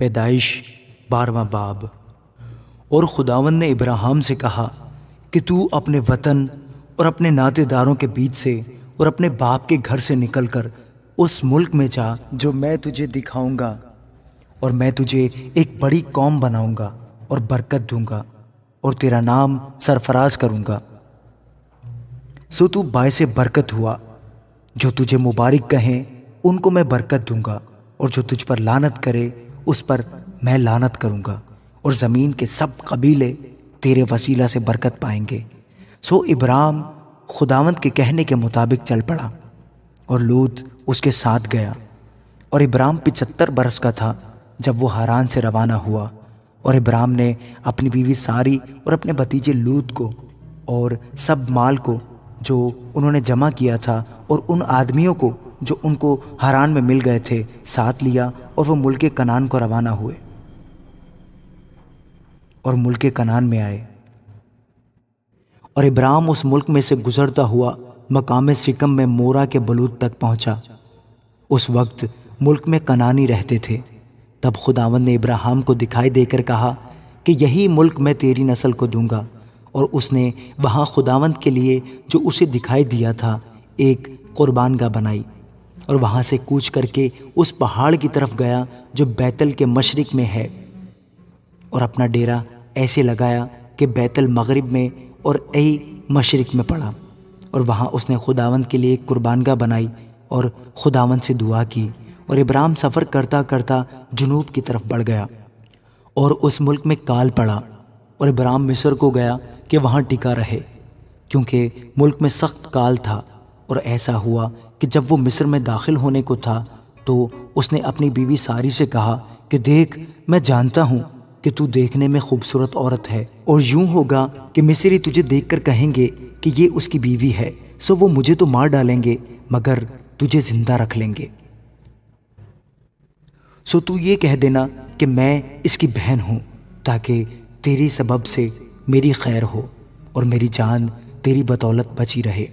پیدائش 12واں باب۔ اور خداوند نے ابراہیم سے کہا کہ تو اپنے وطن اور اپنے ناطے داروں کے بیچ سے اور اپنے باپ کے گھر سے نکل کر اس ملک میں جا جو میں تجھے دکھاؤں گا، اور میں تجھے ایک بڑی قوم بناؤں گا اور برکت دوں گا اور تیرا نام سرفراز کروں گا۔ سو تو باعث برکت ہوا، جو تجھے مبارک کہیں ان کو میں برکت دوں گا، اور جو تجھ پر لعنت کرے اس پر میں لعنت کروں گا، اور زمین کے سب قبیلے تیرے وسیلہ سے برکت پائیں گے۔ سو ابراہیم خداوند کے کہنے کے مطابق چل پڑا، اور لوط اس کے ساتھ گیا۔ اور ابراہیم 75 برس کا تھا جب وہ ہاران سے روانہ ہوا۔ اور ابراہیم نے اپنی بیوی ساری اور اپنے بھتیجے لوط کو اور سب مال کو جو انہوں نے جمع کیا تھا اور ان آدمیوں کو جو ان کو ہاران میں مل گئے تھے ساتھ لیا، اور وہ ملک کنعان کو روانہ ہوئے اور ملک کنعان میں آئے۔ اور ابراہیم اس ملک میں سے گزرتا ہوا مقام سکم میں مورا کے بلوت تک پہنچا۔ اس وقت ملک میں کنعانی رہتے تھے۔ تب خداوند نے ابراہیم کو دکھائی دے کر کہا کہ یہی ملک میں تیری نسل کو دوں گا، اور اس نے وہاں خداوند کے لیے جو اسے دکھائی دیا تھا ایک قربان گاہ بنائی، اور وہاں سے کوچ کر کے اس پہاڑ کی طرف گیا جو بیتل کے مشرق میں ہے، اور اپنا ڈیرا ایسے لگایا کہ بیتل مغرب میں اور ای مشرق میں پڑا۔ اور وہاں اس نے خداوند کے لیے ایک قربان گاہ بنائی اور خداوند سے دعا کی۔ اور ابراہیم سفر کرتا کرتا جنوب کی طرف بڑھ گیا، اور اس ملک میں کال پڑا، اور ابراہیم مصر کو گیا کہ وہاں ٹکا رہے، کیونکہ ملک میں سخت کال تھا۔ اور ایسا ہوا کہ جب وہ مصر میں داخل ہونے کو تھا تو اس نے اپنی بیوی ساری سے کہا کہ دیکھ، میں جانتا ہوں کہ تو دیکھنے میں خوبصورت عورت ہے، اور یوں ہوگا کہ مصری تجھے دیکھ کر کہیں گے کہ یہ اس کی بیوی ہے، سو وہ مجھے تو مار ڈالیں گے مگر تجھے زندہ رکھ لیں گے۔ سو تو یہ کہہ دینا کہ میں اس کی بہن ہوں، تاکہ تیری سبب سے میری خیر ہو اور میری جان تیری بدولت بچی رہے۔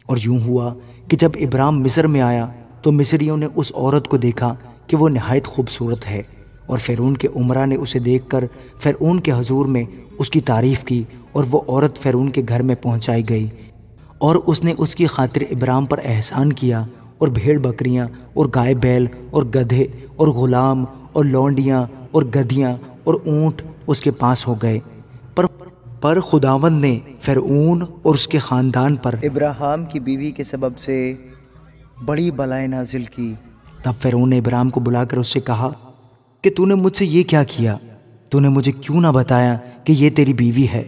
اور یوں ہوا کہ جب ابراہیم مصر میں آیا تو مصریوں نے اس عورت کو دیکھا کہ وہ نہایت خوبصورت ہے، اور فرعون کے امراء نے اسے دیکھ کر فرعون کے حضور میں اس کی تعریف کی، اور وہ عورت فرعون کے گھر میں پہنچائی گئی، اور اس نے اس کی خاطر ابراہیم پر احسان کیا، اور بھیڑ بکریاں اور گائے بیل اور گدھے اور غلام اور لونڈیاں اور گدھیاں اور اونٹ اس کے پاس ہو گئے۔ پر خداوند نے فرعون اور اس کے خاندان پر ابراہیم کی بیوی کے سبب سے بڑی بلائیں نازل کی۔ تب فرعون نے ابراہیم کو بلا کر اس سے کہا کہ تو نے مجھ سے یہ کیا کیا؟ تو نے مجھے کیوں نہ بتایا کہ یہ تیری بیوی ہے؟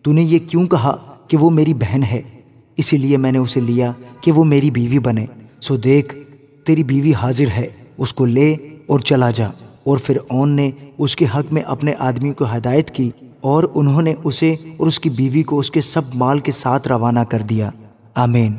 تو نے یہ کیوں کہا کہ وہ میری بہن ہے؟ اسی لیے میں نے اسے لیا کہ وہ میری بیوی بنے۔ سو دیکھ، تیری بیوی حاضر ہے، اس کو لے اور چلا جا۔ اور فرعون نے اس کے حق میں اپنے آدمی کو ہدایت کی، اور انہوں نے اسے اور اس کی بیوی کو اس کے سب مال کے ساتھ روانہ کر دیا۔ آمین۔